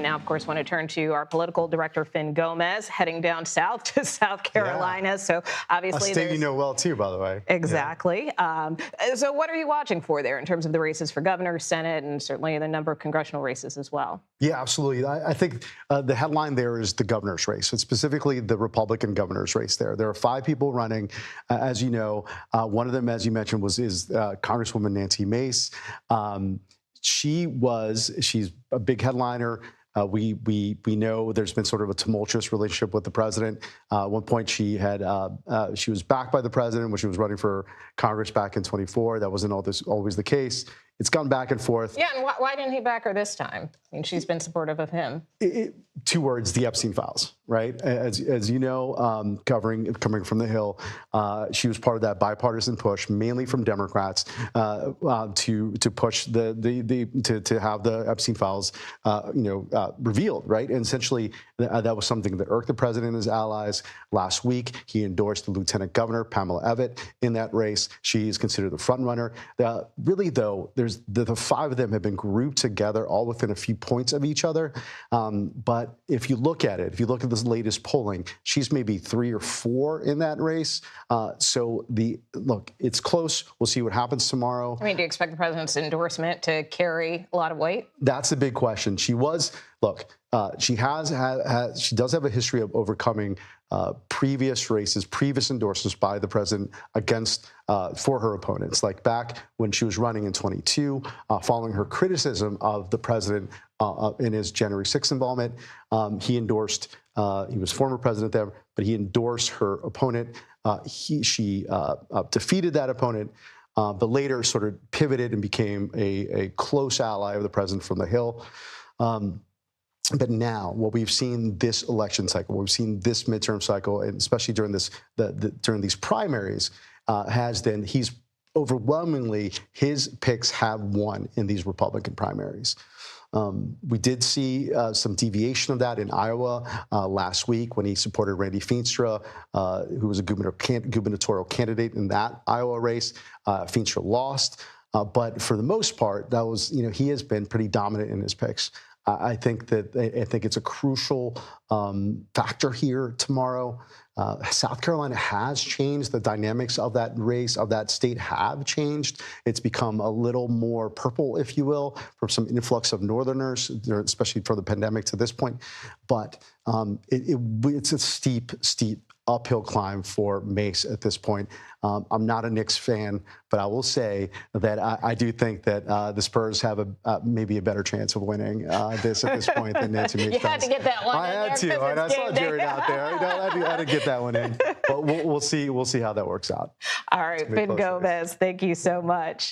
conversation now. Of course, want to turn to our political director, Fin Gómez, heading down south to South Carolina. Yeah. So obviously, a state you know well too, by the way. Exactly. Yeah. So what are you watching for there in terms of the races for governor, Senate, and certainly the number of congressional races as well? Yeah, absolutely. I think the headline there is the governor's race, and specifically the Republican governor's race there. There are 5 people running, as you know. One of them, as you mentioned, is Congresswoman Nancy Mace. She's a big headliner. We know there's been sort of a tumultuous relationship with the president. At one point, she was backed by the president when she was running for Congress back in 24. That wasn't always the case. It's gone back and forth. Yeah, and why didn't he back her this time? I mean, she's been supportive of him. 2 words: the Epstein files, right? As you know, coming from the Hill, she was part of that bipartisan push, mainly from Democrats, to push to have the Epstein files, revealed, right? And essentially, that was something that irked the president and his allies. Last week, he endorsed the lieutenant governor, Pamela Evette, in that race. She is considered the front runner. Really, though, there's the 5 of them have been grouped together, all within a few points of each other. But if you look at this latest polling, she's maybe 3 or 4 in that race. So it's close. We'll see what happens tomorrow. I mean, do you expect the president's endorsement to carry a lot of weight? That's a big question. She does have a history of overcoming previous races, previous endorsements by the president for her opponents. Like back when she was running in 22, following her criticism of the president in his January 6th involvement, he endorsed. He was former president there, but he endorsed her opponent. She defeated that opponent. But later sort of pivoted and became a close ally of the president from the Hill. But now, what we've seen this election cycle, what we've seen this midterm cycle, and especially during during these primaries, has been he's overwhelmingly his picks have won in these Republican primaries. We did see some deviation of that in Iowa last week when he supported Randy Feenstra, who was a gubernatorial candidate in that Iowa race. Feenstra lost, but for the most part, that was he has been pretty dominant in his picks. I think it's a crucial factor here tomorrow. South Carolina has changed. The dynamics of that race, of that state, have changed. It's become a little more purple, if you will, from some influx of Northerners, especially for the pandemic to this point. But it's a steep uphill climb for Mace at this point. I'm not a Knicks fan, but I will say that I do think that the Spurs have maybe a better chance of winning this at this point than Nancy Mace does. You had to get that one in. I had to. I saw Jared out there. I had to get that one in. But we'll see how that works out. All right, Fin Gómez, thank you so much.